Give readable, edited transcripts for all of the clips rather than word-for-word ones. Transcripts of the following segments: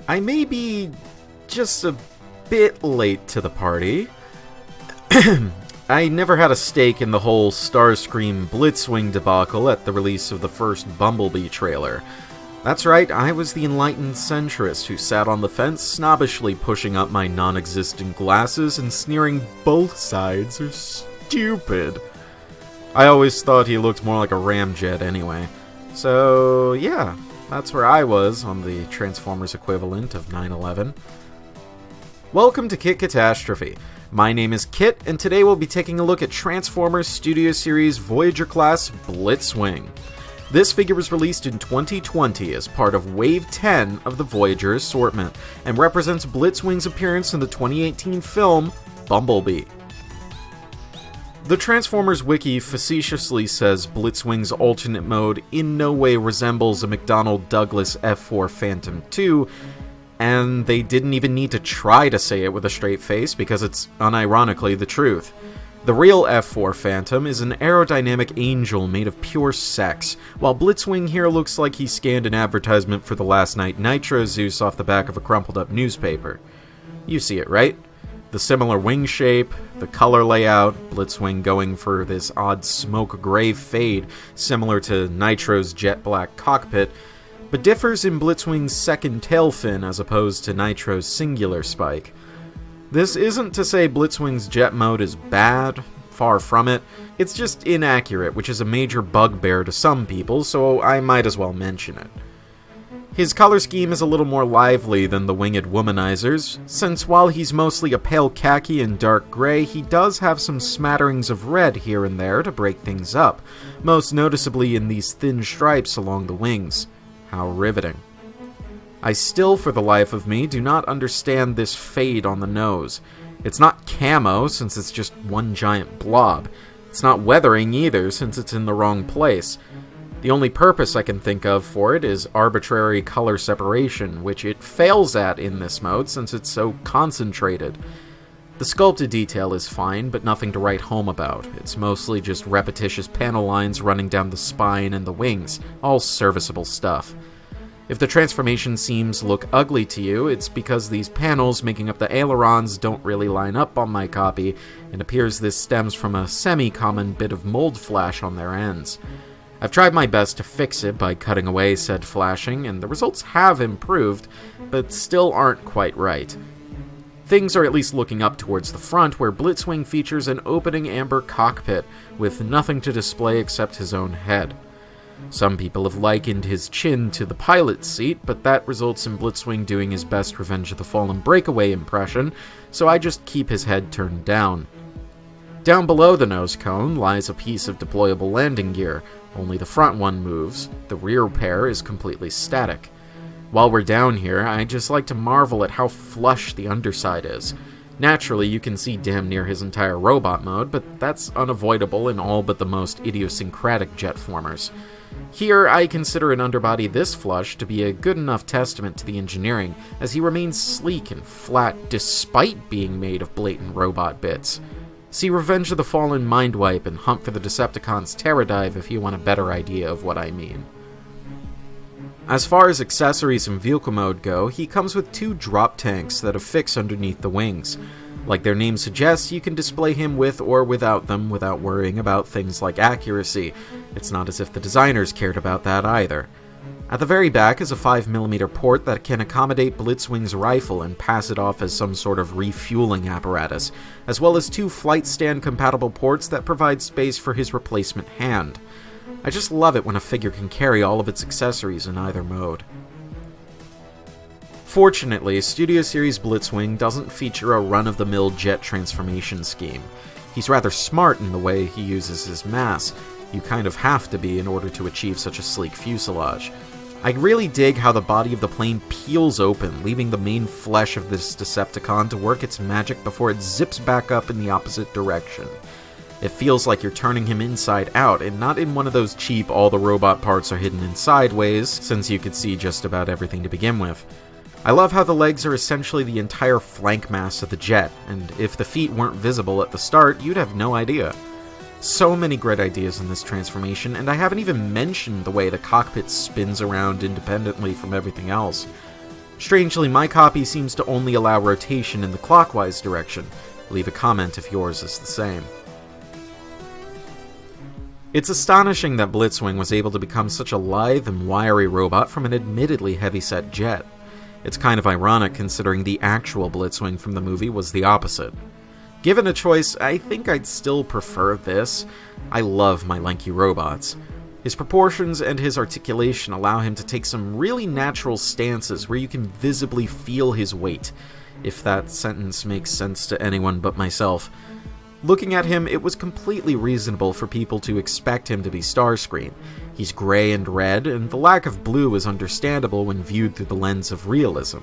I may be just a bit late to the party. I never had a stake in the whole Starscream Blitzwing debacle at the release of the first Bumblebee trailer. That's right, I was the enlightened centrist who sat on the fence, snobbishly pushing up my non-existent glasses and sneering both sides are stupid. I always thought he looked more like a ramjet anyway. So, yeah, that's where I was on the Transformers equivalent of 9/11. Welcome to Kit Katastrophe. My name is Kit, and today we'll be taking a look at Transformers Studio Series Voyager-class Blitzwing. This figure was released in 2020 as part of Wave 10 of the Voyager assortment, and represents Blitzwing's appearance in the 2018 film Bumblebee. The Transformers Wiki facetiously says Blitzwing's alternate mode in no way resembles a McDonnell Douglas F4 Phantom II, and they didn't even need to try to say it with a straight face because it's unironically the truth. The real F4 Phantom is an aerodynamic angel made of pure sex, while Blitzwing here looks like he scanned an advertisement for the Last Night Nitro Zeus off the back of a crumpled up newspaper. You see it, right? The similar wing shape, the color layout, Blitzwing going for this odd smoke gray fade similar to Nitro's jet black cockpit, but differs in Blitzwing's second tail fin as opposed to Nitro's singular spike. This isn't to say Blitzwing's jet mode is bad, far from it, it's just inaccurate, which is a major bugbear to some people, so I might as well mention it. His color scheme is a little more lively than the Winged Womanizers, since while he's mostly a pale khaki and dark gray, he does have some smatterings of red here and there to break things up, most noticeably in these thin stripes along the wings. How riveting. I still, for the life of me, do not understand this fade on the nose. It's not camo, since it's just one giant blob. It's not weathering either, since it's in the wrong place. The only purpose I can think of for it is arbitrary color separation, which it fails at in this mode since it's so concentrated. The sculpted detail is fine, but nothing to write home about. It's mostly just repetitious panel lines running down the spine and the wings, all serviceable stuff. If the transformation seems look ugly to you, it's because these panels making up the ailerons don't really line up on my copy, and appears this stems from a semi-common bit of mold flash on their ends. I've tried my best to fix it by cutting away said flashing, and the results have improved, but still aren't quite right. Things are at least looking up towards the front, where Blitzwing features an opening amber cockpit, with nothing to display except his own head. Some people have likened his chin to the pilot's seat, but that results in Blitzwing doing his best Revenge of the Fallen breakaway impression, so I just keep his head turned down. Down below the nose cone lies a piece of deployable landing gear. Only the front one moves, the rear pair is completely static. While we're down here, I just like to marvel at how flush the underside is. Naturally, you can see damn near his entire robot mode, but that's unavoidable in all but the most idiosyncratic jetformers. Here, I consider an underbody this flush to be a good enough testament to the engineering, as he remains sleek and flat despite being made of blatant robot bits. See Revenge of the Fallen Mindwipe and Hunt for the Decepticons Terradive if you want a better idea of what I mean. As far as accessories and vehicle mode go, he comes with two drop tanks that affix underneath the wings. Like their name suggests, you can display him with or without them without worrying about things like accuracy. It's not as if the designers cared about that either. At the very back is a 5mm port that can accommodate Blitzwing's rifle and pass it off as some sort of refueling apparatus, as well as two flight stand compatible ports that provide space for his replacement hand. I just love it when a figure can carry all of its accessories in either mode. Fortunately, Studio Series Blitzwing doesn't feature a run-of-the-mill jet transformation scheme. He's rather smart in the way he uses his mass. You kind of have to be in order to achieve such a sleek fuselage. I really dig how the body of the plane peels open, leaving the main flesh of this Decepticon to work its magic before it zips back up in the opposite direction. It feels like you're turning him inside out, and not in one of those cheap all the robot parts are hidden inside ways, since you could see just about everything to begin with. I love how the legs are essentially the entire flank mass of the jet, and if the feet weren't visible at the start, you'd have no idea. So many great ideas in this transformation, and I haven't even mentioned the way the cockpit spins around independently from everything else. Strangely, my copy seems to only allow rotation in the clockwise direction. Leave a comment if yours is the same. It's astonishing that Blitzwing was able to become such a lithe and wiry robot from an admittedly heavyset jet. It's kind of ironic considering the actual Blitzwing from the movie was the opposite. Given a choice, I think I'd still prefer this. I love my lanky robots. His proportions and his articulation allow him to take some really natural stances where you can visibly feel his weight, if that sentence makes sense to anyone but myself. Looking at him, it was completely reasonable for people to expect him to be Starscream. He's gray and red, and the lack of blue is understandable when viewed through the lens of realism.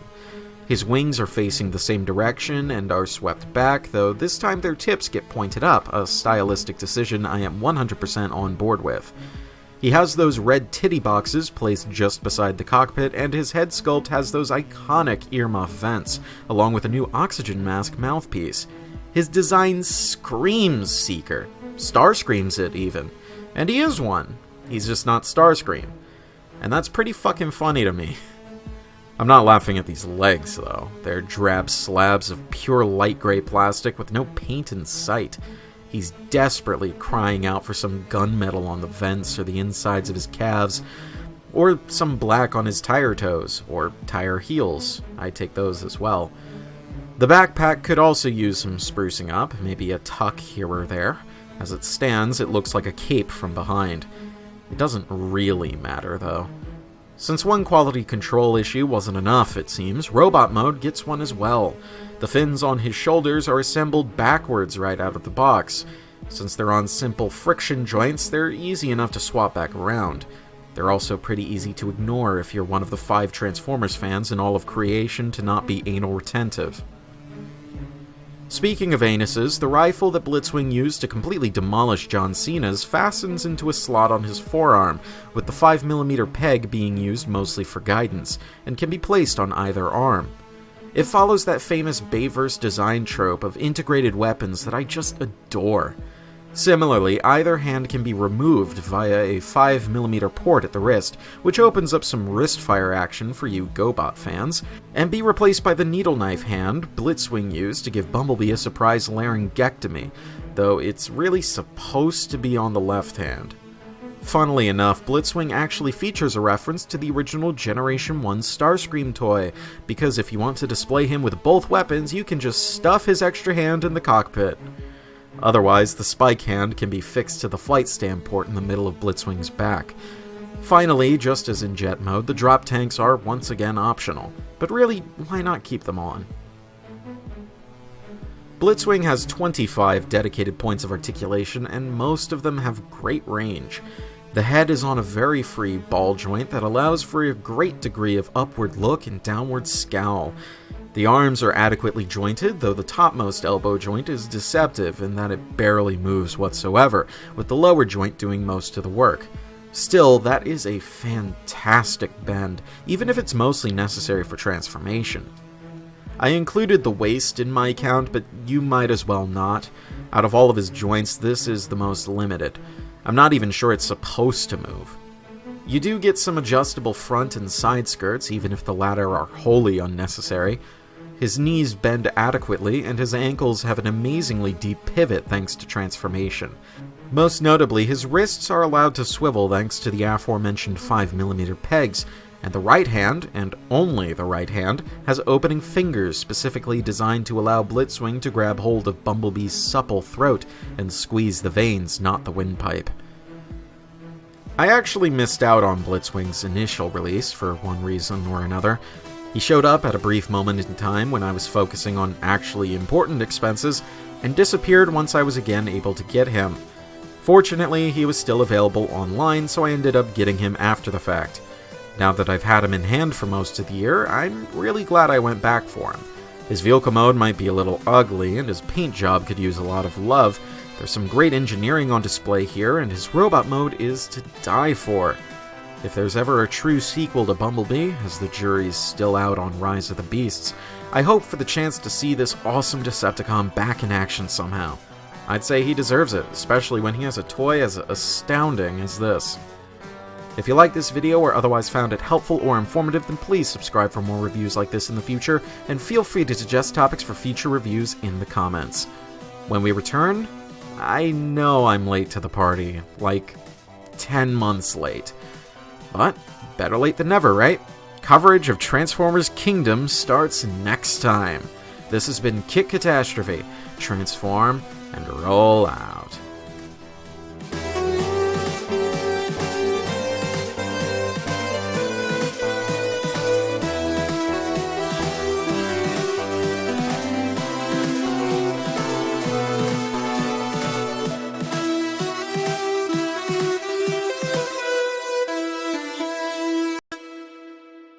His wings are facing the same direction and are swept back, though this time their tips get pointed up, a stylistic decision I am 100% on board with. He has those red titty boxes placed just beside the cockpit, and his head sculpt has those iconic earmuff vents, along with a new oxygen mask mouthpiece. His design screams Seeker. Starscreams it, even. And he is one. He's just not Starscream. And that's pretty fucking funny to me. I'm not laughing at these legs, though. They're drab slabs of pure light gray plastic with no paint in sight. He's desperately crying out for some gunmetal on the vents or the insides of his calves, or some black on his tire toes, or tire heels. I take those as well. The backpack could also use some sprucing up, maybe a tuck here or there. As it stands, it looks like a cape from behind. It doesn't really matter, though. Since one quality control issue wasn't enough, it seems, Robot Mode gets one as well. The fins on his shoulders are assembled backwards right out of the box. Since they're on simple friction joints, they're easy enough to swap back around. They're also pretty easy to ignore if you're one of the 5 Transformers fans in all of creation to not be anal retentive. Speaking of anuses, the rifle that Blitzwing used to completely demolish John Cena's fastens into a slot on his forearm, with the 5mm peg being used mostly for guidance, and can be placed on either arm. It follows that famous Bayverse design trope of integrated weapons that I just adore. Similarly, either hand can be removed via a 5mm port at the wrist, which opens up some wrist fire action for you GoBot fans, and be replaced by the needle knife hand Blitzwing used to give Bumblebee a surprise laryngectomy, though it's really supposed to be on the left hand. Funnily enough, Blitzwing actually features a reference to the original Generation 1 Starscream toy, because if you want to display him with both weapons, you can just stuff his extra hand in the cockpit. Otherwise, the spike hand can be fixed to the flight stand port in the middle of Blitzwing's back. Finally, just as in jet mode, the drop tanks are once again optional, but really, why not keep them on? Blitzwing has 25 dedicated points of articulation, and most of them have great range. The head is on a very free ball joint that allows for a great degree of upward look and downward scowl. The arms are adequately jointed, though the topmost elbow joint is deceptive in that it barely moves whatsoever, with the lower joint doing most of the work. Still, that is a fantastic bend, even if it's mostly necessary for transformation. I included the waist in my count, but you might as well not. Out of all of his joints, this is the most limited. I'm not even sure it's supposed to move. You do get some adjustable front and side skirts, even if the latter are wholly unnecessary. His knees bend adequately, and his ankles have an amazingly deep pivot thanks to transformation. Most notably, his wrists are allowed to swivel thanks to the aforementioned 5mm pegs, and the right hand, and only the right hand, has opening fingers specifically designed to allow Blitzwing to grab hold of Bumblebee's supple throat and squeeze the veins, not the windpipe. I actually missed out on Blitzwing's initial release for one reason or another. He showed up at a brief moment in time when I was focusing on actually important expenses, and disappeared once I was again able to get him. Fortunately, he was still available online, so I ended up getting him after the fact. Now that I've had him in hand for most of the year, I'm really glad I went back for him. His vehicle mode might be a little ugly, and his paint job could use a lot of love. There's some great engineering on display here, and his robot mode is to die for. If there's ever a true sequel to Bumblebee, as the jury's still out on Rise of the Beasts, I hope for the chance to see this awesome Decepticon back in action somehow. I'd say he deserves it, especially when he has a toy as astounding as this. If you like this video or otherwise found it helpful or informative, then please subscribe for more reviews like this in the future, and feel free to suggest topics for future reviews in the comments. When we return, I know I'm late to the party, like 10 months late. But better late than never, right? Coverage of Transformers Kingdom starts next time. This has been Kit Katastrophe. Transform and roll out.